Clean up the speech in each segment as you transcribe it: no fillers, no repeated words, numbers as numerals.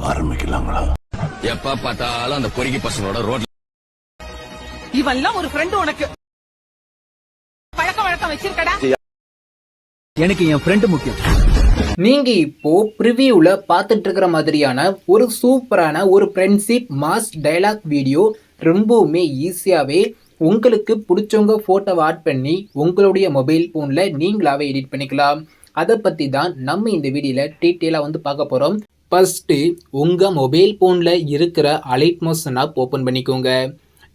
ஆரம்பிக்கலாங்களா? எப்ப பார்த்தாலும் அந்த பொறுக்கி பசங்களோட ரோட்ல இவெல்லாம் ஒரு ஃப்ரெண்ட் உனக்கு பழக்க வழக்கம் வச்சிருக்கடா. எனக்கு என் ஃப்ரெண்ட் முக்கியம். நீங்க இப்போ ப்ரிவியூல பார்த்துட்டு இருக்கிற மாதிரியான ஒரு சூப்பரான ஒரு ஃப்ரெண்ட்ஷிப் மாஸ் டயலாக் வீடியோ ரொம்பவுமே ஈஸியாவே உங்களுக்கு பிடிச்சவங்க போட்டோவை ஆட் பண்ணி உங்களுடைய மொபைல் போன்ல நீங்களாவே எடிட் பண்ணிக்கலாம். அதை பத்தி தான் நம்ம இந்த வீடியோல டீட்டெயிலா வந்து பார்க்க போறோம். ஃபர்ஸ்ட் உங்க மொபைல் போன்ல இருக்கிற அலைட் மோஷன் ஆப் ஓபன் பண்ணிக்கோங்க.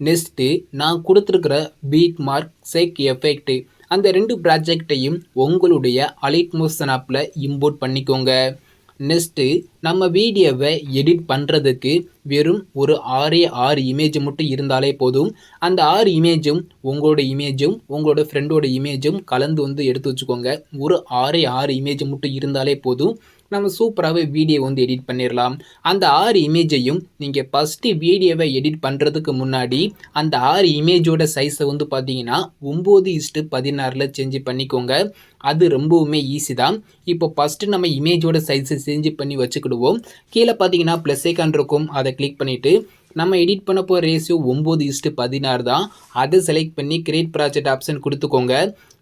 நெக்ஸ்ட் நான் கொடுத்துருக்கிற பீட் மார்க் செக் எஃபெக்ட் அந்த ரெண்டு ப்ராஜெக்டையும் உங்களுடைய அலைட் மோஷன் ஆப்பில் இம்போர்ட் பண்ணிக்கோங்க. நெக்ஸ்ட்டு நம்ம வீடியோவை எடிட் பண்ணுறதுக்கு வெறும் ஒரு 6 இமேஜ் மட்டும் இருந்தாலே போதும். அந்த 6 இமேஜும் உங்களோட ஃப்ரெண்டோட இமேஜும் கலந்து வந்து எடுத்து வச்சுக்கோங்க. ஒரு 6 இமேஜ் மட்டும் இருந்தாலே போதும், நம்ம சூப்பராகவே வீடியோ வந்து எடிட் பண்ணிடலாம். அந்த 6 இமேஜையும் நீங்கள் ஃபஸ்ட்டு வீடியோவை எடிட் பண்ணுறதுக்கு முன்னாடி அந்த 6 இமேஜோட சைஸை வந்து பார்த்தீங்கன்னா 9:16 சேஞ்ச் பண்ணிக்கோங்க. அது ரொம்பவுமே ஈஸி தான். இப்போ ஃபஸ்ட்டு நம்ம இமேஜோட சைஸை சேஞ்ச் பண்ணி வச்சுக்கிடுவோம். கீழே பார்த்தீங்கன்னா ப்ளஸ் ஐக்கான் இருக்கும், அதை கிளிக் பண்ணிவிட்டு நம்ம எடிட் பண்ண போகிற ரேஷியோ 9:16 தான். அதை செலக்ட் பண்ணி கிரியேட் ப்ராஜெக்ட் ஆப்ஷன் கொடுத்துக்கோங்க.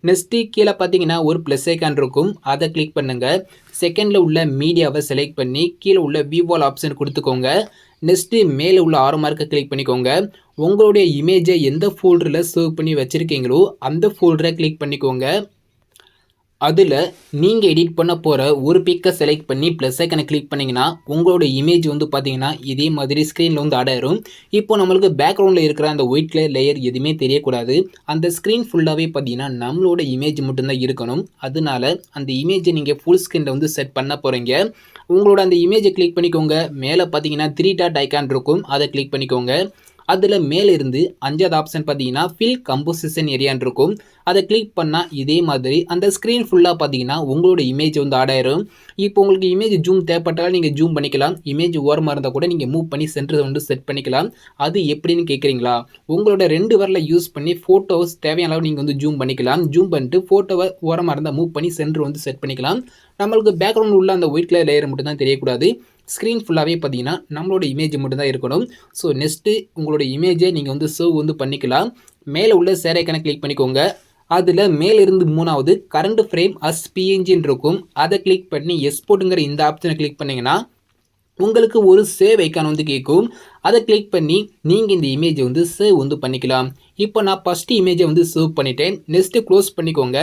நெக்ஸ்ட்டு கீழே பார்த்தீங்கன்னா ஒரு ப்ளஸ் ஐக்கான் இருக்கும், அதை கிளிக் பண்ணுங்கள். செகண்டில் உள்ள மீடியாவை செலக்ட் பண்ணி கீழே உள்ள வியூவால் ஆப்ஷன் கொடுத்துக்கோங்க. நெக்ஸ்ட்டு மேலே உள்ள ஆரோ மார்க்கை கிளிக் பண்ணிக்கோங்க. உங்களுடைய இமேஜை எந்த ஃபோல்டரில் சேவ் பண்ணி வச்சுருக்கீங்களோ அந்த ஃபோல்டரை கிளிக் பண்ணிக்கோங்க. அதில் நீங்கள் எடிட் பண்ண போகிற ஒரு பிக்கை செலக்ட் பண்ணி ப்ளஸ் ஐக்கனை கிளிக் பண்ணிங்கன்னா உங்களோட இமேஜ் வந்து பார்த்தீங்கன்னா இதே மாதிரி ஸ்க்ரீனில் வந்து ஆடாயிரும். இப்போ நம்மளுக்கு பேக்ரவுண்டில் இருக்கிற அந்த ஒயிட் கலர் லேயர் எதுவுமே தெரியக்கூடாது. அந்த ஸ்க்ரீன் ஃபுல்லாகவே பார்த்தீங்கன்னா நம்மளோட இமேஜ் மட்டும்தான் இருக்கணும். அதனால அந்த இமேஜை நீங்கள் ஃபுல் ஸ்க்ரீனில் வந்து செட் பண்ண போகிறீங்க. உங்களோட அந்த இமேஜை கிளிக் பண்ணிக்கோங்க. மேலே பார்த்தீங்கன்னா 3 டாட் ஐக்கான் இருக்கும், அதை கிளிக் பண்ணிக்கோங்க. அதில் மேலே இருந்து 5வது ஆப்ஷன் பார்த்தீங்கன்னா ஃபில் கம்போசிஷன் ஏரியான்னு இருக்கும், அதை கிளிக் பண்ணால் இதே மாதிரி அந்த ஸ்க்ரீன் ஃபுல்லாக பார்த்தீங்கன்னா உங்களோட இமேஜ் வந்து ஆடாயிரும். இப்போ உங்களுக்கு இமேஜ் ஜூம் தேவைப்பட்டாலும் நீங்கள் ஜூம் பண்ணிக்கலாம். இமேஜ் ஓரமாக இருந்தால் கூட நீங்கள் மூவ் பண்ணி சென்டரை வந்து செட் பண்ணிக்கலாம். அது எப்படின்னு கேட்குறீங்களா? உங்களோட 2 விரலை யூஸ் பண்ணி ஃபோட்டோஸ் தேவையான அளவு நீங்கள் வந்து ஜூம் பண்ணிக்கலாம். ஜூம் பண்ணிட்டு ஃபோட்டோவை ஓரமாக இருந்தால் மூவ் பண்ணி சென்டர் வந்து செட் பண்ணிக்கலாம். நம்மளுக்கு பேக்ரவுண்ட் உள்ள அந்த ஒயிட் கலர் லேயர் மட்டும் தான் தெரியக்கூடாது. ஸ்க்ரீன் ஃபுல்லாகவே பார்த்தீங்கன்னா நம்மளோட இமேஜ் மட்டும் தான் இருக்கணும். ஸோ நெக்ஸ்ட்டு உங்களோட இமேஜை நீங்கள் வந்து சேவ் வந்து பண்ணிக்கலாம். மேலே உள்ள ஷேர் ஐக்கானை கிளிக் பண்ணிக்கோங்க. அதில் மேலிருந்து 3வது கரண்ட் ஃப்ரேம் அஸ் பிஎன்ஜின்னு இருக்கும், அதை கிளிக் பண்ணி எக்ஸ்போர்ட்டுங்கிற இந்த ஆப்ஷனை கிளிக் பண்ணிங்கன்னா உங்களுக்கு ஒரு சேவ் ஐக்கான் வந்து கேட்கும். அதை கிளிக் பண்ணி நீங்கள் இந்த இமேஜை வந்து சேவ் வந்து பண்ணிக்கலாம். இப்போ நான் ஃபஸ்ட்டு இமேஜை வந்து சேவ் பண்ணிட்டேன். நெக்ஸ்ட்டு க்ளோஸ் பண்ணிக்கோங்க.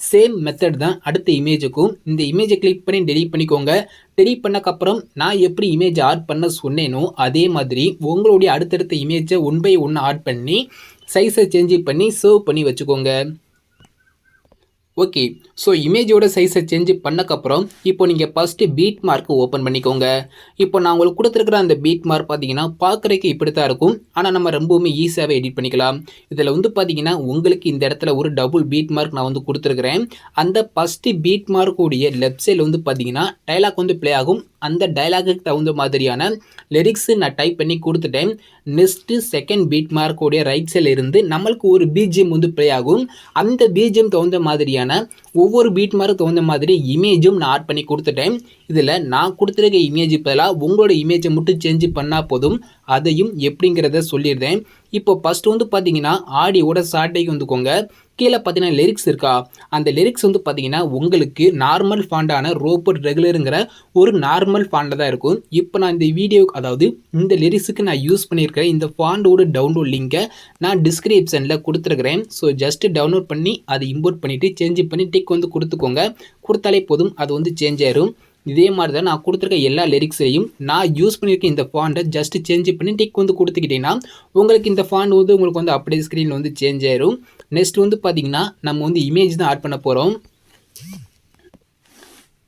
சேம் மெத்தட் தான் அடுத்த இமேஜுக்கும். இந்த இமேஜை கிளிக் பண்ணி டெலீட் பண்ணிக்கோங்க. டெலீட் பண்ணக்கப்புறம் நான் எப்படி இமேஜ் ஆட் பண்ண சொன்னேனோ அதே மாதிரி உங்களுடைய அடுத்தடுத்த இமேஜை 1 by 1 ஆட் பண்ணி சைஸை சேஞ்ச் பண்ணி சேவ் பண்ணி வச்சுக்கோங்க. ஓகே, ஸோ இமேஜோட சைஸை சேஞ்ச் பண்ணக்கப்புறம் இப்போ நீங்கள் ஃபஸ்ட்டு பீட் மார்க்கு ஓப்பன் பண்ணிக்கோங்க. இப்போ நான் உங்களுக்கு கொடுத்துருக்குற அந்த பீட் மார்க் பார்த்தீங்கன்னா பார்க்குறதுக்கு இப்படி தான் இருக்கும். ஆனால் நம்ம ரொம்பவுமே ஈஸியாகவே எடிட் பண்ணிக்கலாம். இதில் வந்து பார்த்தீங்கன்னா உங்களுக்கு இந்த இடத்துல ஒரு டபுள் பீட் மார்க் நான் வந்து கொடுத்துருக்குறேன். அந்த ஃபஸ்ட்டு பீட் மார்க்குடைய லெஃப்ட் சைடில் வந்து பார்த்தீங்கன்னா டைலாக் வந்து ப்ளே ஆகும். அந்த டைலாகுக்கு தகுந்த மாதிரியான லிரிக்ஸு நான் டைப் பண்ணி கொடுத்துட்டேன். நெக்ஸ்ட்டு செகண்ட் பீட் மார்க்கோடைய ரைட் சைடில் இருந்து நம்மளுக்கு ஒரு பிஜிஎம் வந்து ப்ளே ஆகும். அந்த பிஜிஎம் தகுந்த மாதிரியான ஒவ்வொரு பீட் மார்க்கு தகுந்த மாதிரி இமேஜும் நான் ஆட் பண்ணி கொடுத்துட்டேன். இதில் நான் கொடுத்துருக்க இமேஜ் பதிலாக உங்களோட இமேஜை மட்டும் சேஞ்ச் பண்ணால் போதும். அதையும் எப்படிங்கிறத சொல்லிடுறேன். இப்போ ஃபஸ்ட்டு வந்து பார்த்தீங்கன்னா ஆடியோட ஷார்ட்டைக்கு வந்துக்கோங்க. கீழே பார்த்தீங்கன்னா லிரிக்ஸ் இருக்கா, அந்த லிரிக்ஸ் வந்து பார்த்தீங்கன்னா உங்களுக்கு நார்மல் ஃபாண்டான ரோபோட் ரெகுலருங்கிற ஒரு நார்மல் ஃபாண்டில் தான் இருக்கும். இப்போ நான் இந்த வீடியோக்கு அதாவது இந்த லிரிக்ஸுக்கு நான் யூஸ் பண்ணியிருக்கிறேன் இந்த ஃபாண்டோட டவுன்லோட் லிங்கை நான் டிஸ்கிரிப்ஷனில் கொடுத்துருக்குறேன். ஸோ ஜஸ்ட்டு டவுன்லோட் பண்ணி அதை இம்போர்ட் பண்ணிவிட்டு சேஞ்ச் பண்ணி டிக் வந்து கொடுத்துக்கோங்க. கொடுத்தாலே போதும், அது வந்து சேஞ்ச் ஆயிரும். இதே மாதிரி தான் நான் கொடுத்துருக்க எல்லா லிரிக்ஸையும் நான் யூஸ் பண்ணியிருக்க இந்த ஃபாண்டை ஜஸ்ட் சேஞ்ச் பண்ணி டிக் வந்து கொடுத்துக்கிட்டீங்கன்னா உங்களுக்கு இந்த ஃபாண்ட் வந்து உங்களுக்கு வந்து அப்படியே ஸ்க்ரீனில் வந்து சேஞ்ச் ஆயிரும். நெக்ஸ்ட் வந்து பார்த்தீங்கன்னா நம்ம வந்து இமேஜ் தான் ஆட் பண்ண போகிறோம்.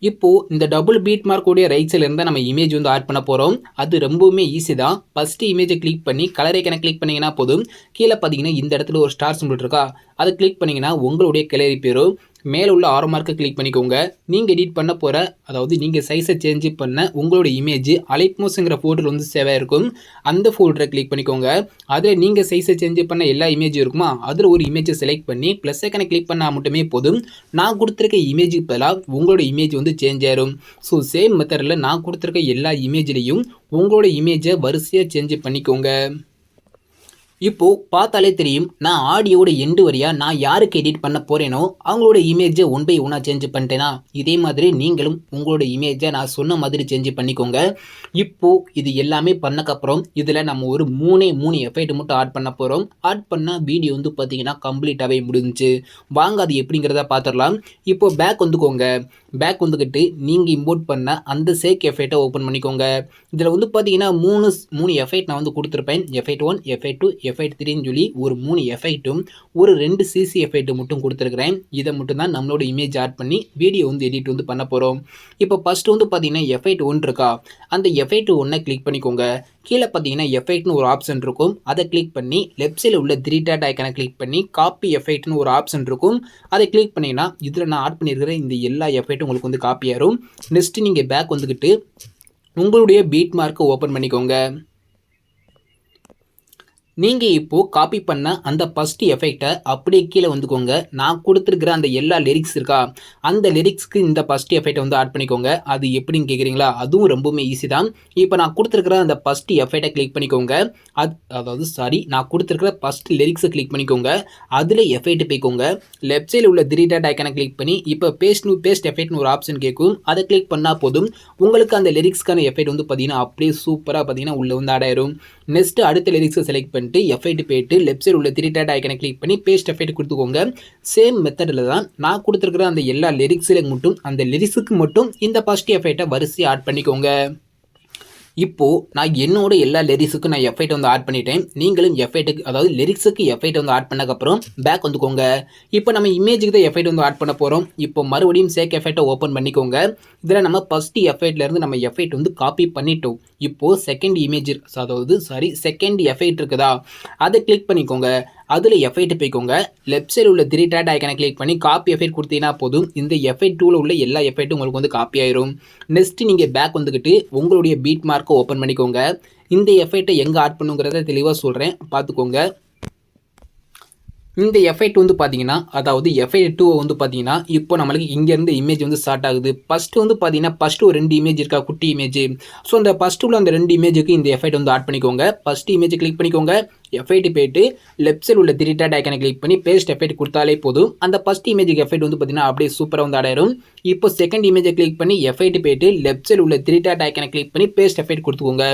இப்போது இந்த டபுள் பீட் மார்க்கோடைய ரைட் சைடில் இருந்தால் நம்ம இமேஜ் வந்து ஆட் பண்ண போகிறோம். அது ரொம்பவுமே ஈஸி தான். ஃபஸ்ட்டு இமேஜை கிளிக் பண்ணி கலர் ஐக்கனை கிளிக் பண்ணிங்கன்னா போதும். கீழே பார்த்தீங்கன்னா இந்த இடத்துல ஒரு ஸ்டார் சிம்பிள் இருக்கா, அதை கிளிக் பண்ணிங்கன்னா உங்களுடைய கேலரி பேரும். மேலே உள்ள ஆரோ மார்க்கை கிளிக் பண்ணிக்கோங்க. நீங்கள் எடிட் பண்ண போகிற அதாவது நீங்கள் சைஸை சேஞ்ச் பண்ண உங்களோட இமேஜ் அலைட்மோஸ்ங்கிற ஃபோல்டர் வந்து சேவ் ஆகிருக்கும். அந்த ஃபோல்டரை கிளிக் பண்ணிக்கோங்க. அதில் நீங்கள் சைஸை சேஞ்ச் பண்ண எல்லா இமேஜும் இருக்குமா, அதில் ஒரு இமேஜை செலக்ட் பண்ணி ப்ளஸ் ஐக்கனை கிளிக் பண்ணால் மட்டுமே போதும். நான் கொடுத்துருக்க இமேஜுக்கு பதிலாக உங்களோட இமேஜ் வந்து சேஞ்ச் ஆயிரும். ஸோ சேம் மெத்தடில் நான் கொடுத்துருக்க எல்லா இமேஜ்லேயும் உங்களோட இமேஜை வரிசையாக சேஞ்ச் பண்ணிக்கோங்க. இப்போது பார்த்தாலே தெரியும், நான் ஆடியோட எண்டு வரையா நான் யாருக்கு எடிட் பண்ண போகிறேனோ அவங்களோட இமேஜை 1 by 1 சேஞ்ச் பண்ணிட்டேனா, இதே மாதிரி நீங்களும் உங்களோட இமேஜை நான் சொன்ன மாதிரி சேஞ்ச் பண்ணிக்கோங்க. இப்போது இது எல்லாமே பண்ணக்கப்புறம் இதில் நம்ம ஒரு 3 எஃபெக்ட் மட்டும் ஆட் பண்ண போகிறோம். ஆட் பண்ணால் வீடியோ வந்து பார்த்திங்கன்னா கம்ப்ளீட்டாகவே முடிஞ்சிச்சு. வாங்க அது எப்படிங்கிறத பார்த்துடலாம். இப்போது பேக் வந்துக்கோங்க. பேக் வந்துக்கிட்டு நீங்கள் இம்போர்ட் பண்ண அந்த சேக் எஃபெக்டை ஓப்பன் பண்ணிக்கோங்க. இதில் வந்து பார்த்தீங்கன்னா 3 எஃபெக்ட் நான் வந்து கொடுத்துருப்பேன். எஃபெக்ட் 1, எஃபெக்ட் 2, எஃபெக்ட் 3ன்னு சொல்லி ஒரு 3 எஃபெக்ட்டும் ஒரு 2 சிசி எஃபெக்ட் மட்டும் கொடுத்துருக்குறேன். இதை மட்டும் தான் நம்மளோட இமேஜ் ஆட் பண்ணி வீடியோ வந்து எடிட் வந்து பண்ண போகிறோம். இப்போ ஃபஸ்ட்டு வந்து பார்த்தீங்கன்னா எஃபெக்ட் 1 இருக்கா, அந்த எஃபெக்ட் 1 கிளிக் பண்ணிக்கோங்க. கீழே பார்த்தீங்கன்னா எஃபெக்ட்னு ஒரு ஆப்ஷன் இருக்கும். அதை கிளிக் பண்ணி லெஃப்ட் சைடில் உள்ள 3 டாட் ஐக்கனை கிளிக் பண்ணி காப்பி எஃபெக்ட்னு ஒரு ஆப்ஷன் இருக்கும். அதை கிளிக் பண்ணிங்கன்னா இதில் நான் ஆட் பண்ணியிருக்கிற இந்த எல்லா எஃபெக்ட்டும் உங்களுக்கு வந்து காப்பி ஆயிரும். நெக்ஸ்ட்டு நீங்கள் பேக் வந்துக்கிட்டு உங்களுடைய பீட் மார்க்கை ஓப்பன் பண்ணிக்கோங்க. நீங்கள் இப்போது காப்பி பண்ண அந்த ஃபஸ்ட்டு எஃபெக்டை அப்படியே கீழே வந்துக்கோங்க. நான் கொடுத்துருக்கிற அந்த எல்லா லிரிக்ஸ் இருக்கா, அந்த லிரிக்ஸ்க்கு இந்த ஃபஸ்ட்டு எஃபெக்டை வந்து ஆட் பண்ணிக்கோங்க. அது எப்படின்னு கேட்குறீங்களா, அதுவும் ரொம்பவுமே ஈஸி தான். இப்போ நான் கொடுத்துருக்கிற அந்த ஃபஸ்ட்டு எஃபெக்டை கிளிக் பண்ணிக்கோங்க. நான் கொடுத்துருக்கிற ஃபஸ்ட்டு லிரிக்ஸை கிளிக் பண்ணிக்கோங்க. அதில் எஃபெக்ட் போய்க்கோங்க. லெஃப்ட் சைடில் உள்ள 3 டாட் ஐக்கனை கிளிக் பண்ணி இப்போ பேஸ்ட் எஃபெக்ட்னு ஒரு ஆப்ஷன் கேட்கும். அதை கிளிக் பண்ணால் போதும், உங்களுக்கு அந்த லிரிக்ஸ்க்கான எஃபெக்ட் வந்து பார்த்தீங்கன்னா அப்படியே சூப்பராக பார்த்தீங்கன்னா உள்ளே வந்து ஆட் ஆயிரும். நெக்ஸ்ட் அடுத்த லிரிக்ஸை செலக்ட் பண்ணிட்டு எஃபெக்ட் போயிட்டு லெஃப்ட் சைடு உள்ள 3 டாட் ஐக்கனை கிளிக் பண்ணி பேஸ்ட் எஃபெக்ட் கொடுத்துக்கோங்க. சேம் மெத்தடில் தான் நான் கொடுத்துருக்கிற அந்த எல்லா லிரிக்ஸில் மட்டும் அந்த லிரிக்ஸுக்கு மட்டும் இந்த ஃபர்ஸ்ட் எஃபெக்டை வரிசையாக ஆட் பண்ணிக்கோங்க. இப்போது நான் என்னோட எல்லா லிரிக்ஸுக்கும் நான் எஃபெக்ட் வந்து ஆட் பண்ணிட்டேன். நீங்களும் எஃபெக்ட்டுக்கு அதாவது லிரிக்ஸுக்கு எஃபெக்ட் வந்து ஆட் பண்ணக்கப்புறம் பேக் வந்துக்கோங்க. இப்போ நம்ம இமேஜுக்கு தான் எஃபெக்ட் வந்து ஆட் பண்ண போகிறோம். இப்போ மறுபடியும் சேக் எஃபெக்டை ஓப்பன் பண்ணிக்கோங்க. இதில் நம்ம ஃபஸ்ட்டு எஃபெக்ட்லேருந்து நம்ம எஃபெக்ட் வந்து காப்பி பண்ணிட்டோம். இப்போது செகண்ட் எஃபெக்ட் இருக்குதா, அதை கிளிக் பண்ணிக்கோங்க. அதில் எஃபெக்ட் போய்க்கோங்க. லெஃப்ட் சைடில் உள்ள 3 டாட் ஐக்கனை கிளிக் பண்ணி காப்பி எஃபெக்ட் கொடுத்தீங்கன்னா போதும், இந்த எஃபெக்ட் டூவில் உள்ள எல்லா எஃபெக்ட்டும் உங்களுக்கு வந்து காப்பி ஆயிரும். நெக்ஸ்ட்டு நீங்கள் பேக் வந்துக்கிட்டு உங்களுடைய பீட் மார்க்கை ஓப்பன் பண்ணிக்கோங்க. இந்த எஃபெக்ட்டை எங்கே ஆட் பண்ணுங்கிறத தெளிவாக சொல்கிறேன், பார்த்துக்கோங்க. இந்த எஃபெக்ட் வந்து பார்த்தீங்கன்னா அதாவது எஃபெக்ட் 2 வந்து பார்த்தீங்கன்னா இப்போ நம்மளுக்கு இங்கேருந்து இமேஜ் வந்து ஸ்டார்ட் ஆகுது. ஃபஸ்ட்டு வந்து பார்த்தீங்கன்னா ஃபஸ்ட்டு ஒரு 2 இமேஜ் இருக்கா, குட்டி இமேஜ். ஸோ அந்த ஃபஸ்ட்டு உள்ள அந்த 2 இமேஜுக்கு இந்த எஃபெக்ட் வந்து ஆட் பண்ணிக்கோங்க. ஃபஸ்ட்டு இமேஜ் கிளிக் பண்ணிக்கோங்க. எஃபெக்ட் போயிட்டு லெஃப்ட் சைடு உள்ள 3 டாட் ஐக்கனை கிளிக் பண்ணி பேஸ்ட் எஃபெக்ட் கொடுத்தாலே போதும், அந்த ஃபஸ்ட் இமேஜுக்கு எஃபெக்ட் வந்து பார்த்தீங்கன்னா அப்படியே சூப்பராக வந்து ஆடாயிரும். இப்போ செகண்ட் இமேஜை கிளிக் பண்ணி எஃபெக்ட் போயிட்டு லெஃப்ட் சைடு உள்ள 3 டாட் ஐக்கனை கிளிக் பண்ணி பேஸ்ட் எஃபெக்ட் கொடுத்துக்கோங்க.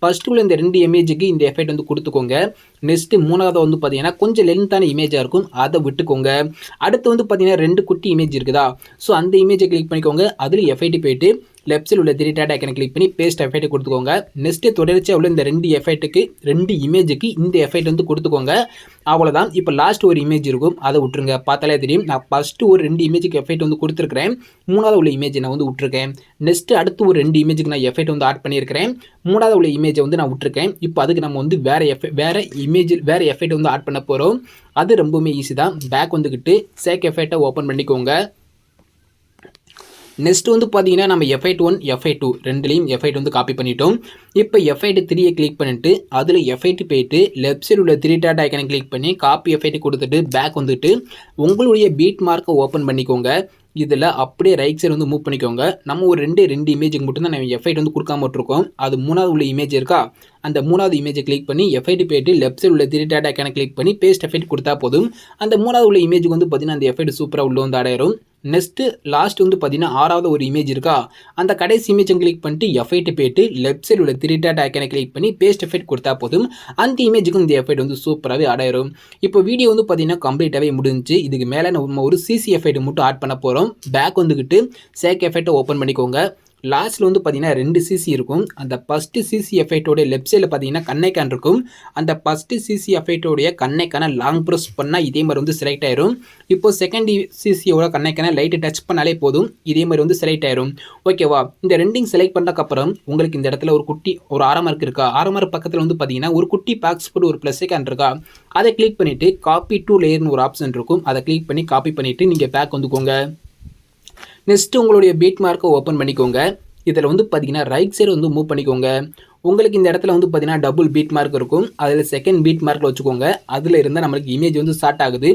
ஃபஸ்ட்டு உள்ள இந்த 2 இமேஜுக்கு இந்த எஃபெக்ட் வந்து கொடுத்துக்கோங்க. நெக்ஸ்ட்டு மூணாவது வந்து பார்த்தீங்கன்னா கொஞ்சம் லென்த்தான இமேஜாக இருக்கும், அதை விட்டுக்கோங்க. அடுத்து வந்து பார்த்தீங்கன்னா 2 குட்டி இமேஜ் இருக்குதா, ஸோ அந்த இமேஜை கிளிக் பண்ணிக்கோங்க. அதில் எஃபெக்ட் போயிட்டு லெஃப்ட் சைடு உள்ள 3 டாட் ஐக்கனை கிளிக் பண்ணி பேஸ்ட் எஃபெக்ட் கொடுத்துக்கோங்க. நெக்ஸ்ட்டு தொடர்ச்சியாக உள்ள இந்த 2 இமேஜுக்கு இந்த எஃபெக்ட் வந்து கொடுத்துக்கோங்க. அவ்வளோதான். இப்போ லாஸ்ட் ஒரு இமேஜ் இருக்கும், அதை விட்டுருங்க. பார்த்தாலே தெரியும், நான் ஃபஸ்ட்டு ஒரு 2 இமேஜுக்கு எஃபெக்ட் வந்து கொடுத்துருக்கிறேன். மூணாவது உள்ள இமேஜ் நான் வந்து விட்டுருக்கேன். நெக்ஸ்ட்டு அடுத்து ஒரு 2 இமேஜுக்கு நான் எஃபெக்ட் வந்து ஆட் பண்ணியிருக்கிறேன். மூணாவது உள்ள இமேஜை வந்து நான் விட்டுருக்கேன். இப்போ அதுக்கு நம்ம வந்து வேறு எஃபெக்ட் வந்து ஆட் பண்ண போகிறோம். அது ரொம்பவுமே ஈஸி தான். பேக் வந்துக்கிட்டு சேக் எஃபெக்டை ஓப்பன் பண்ணிக்கோங்க. நெக்ஸ்ட் வந்து பார்த்தீங்கன்னா நம்ம எஃபெக்ட் 1, எஃபெக்ட் 2 ரெண்டுலேயும் எஃபெக்ட் வந்து காப்பி பண்ணிட்டோம். இப்போ எஃபெக்ட் 3 கிளிக் பண்ணிட்டு அதில் எஃபெக்ட் போயிட்டு லெஃப்ட் சைடு உள்ள 3 டாட் ஐக்கனை கிளிக் பண்ணி காப்பி எஃபெக்ட் கொடுத்துட்டு பேக் வந்துட்டு உங்களுடைய பீட் மார்க்கை ஓப்பன் பண்ணிக்கோங்க. இதில் அப்படியே ரைட் சைடு வந்து மூவ் பண்ணிக்கோங்க. நம்ம ஒரு 2 இமேஜுக்கு மட்டும் தான் நம்ம எஃபெக்ட் வந்து கொடுக்காம விட்டுருக்கோம். அது மூணாவது உள்ள இமேஜ் இருக்கா, அந்த மூணாவது இமேஜை கிளிக் பண்ணி எஃபெக்ட் போயிட்டு லெஃப்ட் சைடு உள்ள 3 டாட் ஐக்கனை கிளிக் பண்ணி பேஸ்ட் எஃபெக்ட் கொடுத்தா போதும், அந்த மூணாவது உள்ள இமேஜுக்கு வந்து பார்த்தீங்கன்னா அந்த எஃபெக்ட் சூப்பராக உள்ள வந்து ஆடாயிரும். நெக்ஸ்ட்டு லாஸ்ட் வந்து பார்த்தீங்கன்னா 6வது ஒரு இமேஜ் இருக்கா, அந்த கடைசி இமேஜை கிளிக் பண்ணிட்டு எஃபெக்ட் போயிட்டு லெஃப்ட் சைடு உள்ள 3 டாட் ஐக்கனை கிளிக் பண்ணி பேஸ்ட் எஃபெக்ட் கொடுத்தா போதும், அந்த இமேஜுக்கும் இந்த எஃபெக்ட் வந்து சூப்பராகவே ஆடாயிரும். இப்போ வீடியோ வந்து பார்த்தீங்கன்னா கம்ப்ளீட்டாகவே முடிஞ்சு. இதுக்கு மேலே நம்ம ஒரு சிசி எஃபெக்ட் மட்டும் ஆட் பண்ண போகிறோம். பேக் வந்துக்கிட்டு சேக் எஃபெக்டை ஓப்பன் பண்ணிக்கோங்க. லாஸ்ட்டில் வந்து பார்த்தீங்கன்னா 2 சிசி இருக்கும். அந்த ஃபஸ்ட்டு சிசி எஃபெக்டோடைய லெஃப்ட் சைடில் பார்த்தீங்கன்னா கண்ணைக்கான் இருக்கும். அந்த ஃபஸ்ட்டு சிசி எஃபெக்டோடைய கண்ணைக்கான லாங் ப்ரெஸ் பண்ணால் இதே மாதிரி வந்து செலக்ட் ஆயிரும். இப்போ செகண்ட் சிசியோட கண்ணைக்கான லைட்டை டச் பண்ணாலே போதும், இதே மாதிரி வந்து செலக்ட் ஆயிரும். ஓகேவா? இந்த ரெண்டிங் செலக்ட் பண்ணதுக்கப்புறம் உங்களுக்கு இந்த இடத்துல ஒரு ஆரமார்க் இருக்கா, ஆரமார்க் பக்கத்தில் வந்து பார்த்தீங்கன்னா ஒரு குட்டி பாக்ஸ் போட்டு ஒரு ப்ளஸ் ஐக்கான் இருக்கா, அதை கிளிக் பண்ணிவிட்டு காப்பி டு லேயர்னு ஒரு ஆப்ஷன் இருக்கும். அதை கிளிக் பண்ணி காப்பி பண்ணிவிட்டு நீங்கள் பேக் வந்துக்கோங்க. நெக்ஸ்ட்டு உங்களுடைய பீட் மார்க்கை ஓப்பன் பண்ணிக்கோங்க. இதில் வந்து பார்த்தீங்கன்னா ரைட் சைடு வந்து மூவ் பண்ணிக்கோங்க. உங்களுக்கு இந்த இடத்துல வந்து பார்த்தீங்கன்னா டபுள் பீட் மார்க் இருக்கும். அதில் செகண்ட் பீட் மார்க்கில் வச்சுக்கோங்க. அதில் இருந்தால் நம்மளுக்கு இமேஜ் வந்து ஸ்டார்ட் ஆகுது.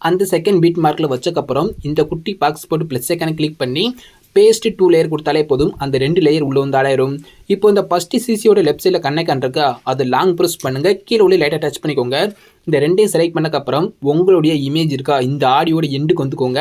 அந்த செகண்ட் பீட் மார்க்கில் வச்சக்கப்புறம் இந்த குட்டி பாக்ஸ் போட்டு ப்ளஸ் ஐக்கானை கிளிக் பண்ணி பேஸ்ட் 2 லேயர் கொடுத்தாலே போதும், அந்த 2 லேயர் உள்ள வந்து ஆடாயிரும். இப்போ இந்த ஃபஸ்ட்டு சிசியோட லெஃப்ட் சைடில் கண்ணைக்கான் இருக்கா, அது லாங் ப்ரெஸ் பண்ணுங்கள், கீழே உள்ள லைட்டாக டச் பண்ணிக்கோங்க. இந்த ரெண்டையும் செலக்ட் பண்ணக்கப்புறம் உங்களுடைய இமேஜ் இருக்கா, இந்த ஆடியோட எண்டுக்கு வந்துக்கோங்க.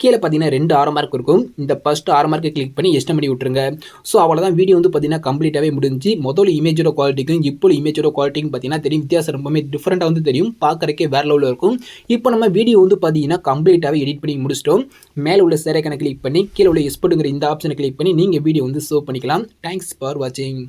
கீழே பார்த்தீங்கன்னா 2 ஆரமார்க் இருக்கும். இந்த ஃபஸ்ட் ஆரமார்க்கை கிளிக் பண்ணி எஸ்டம் பண்ணி விட்டுருங்க. ஸோ அவ்வளோதான், வீடியோ வந்து பார்த்தீங்கன்னா கம்ப்ளீட்டாகவே முடிஞ்சு. முதல்ல இமேஜோட குவாலிட்டிக்கும் இப்போ இமேஜோட குவாலிட்டிக்கும் பார்த்தீங்கன்னா தெரியும், வித்தியாசம் ரொம்பவே டிஃப்ரெண்ட்டாக வந்து தெரியும், பார்க்குறக்கே வேறு லெவலில் இருக்கும். இப்போ நம்ம வீடியோ வந்து பார்த்தீங்கன்னா கம்ப்ளீட்டாகவே எடிட் பண்ணி முடிச்சிட்டோம். மேலே உள்ள சேரைக்கான கிளிக் பண்ணி கீழே உள்ள எக்ஸ்போர்ட்டுங்கிற இந்த ஆப்ஷனை கிளிக் பண்ணி நீங்கள் வீடியோ வந்து சேவ் பண்ணிக்கலாம். தேங்க்ஸ் ஃபார் வாட்சிங்.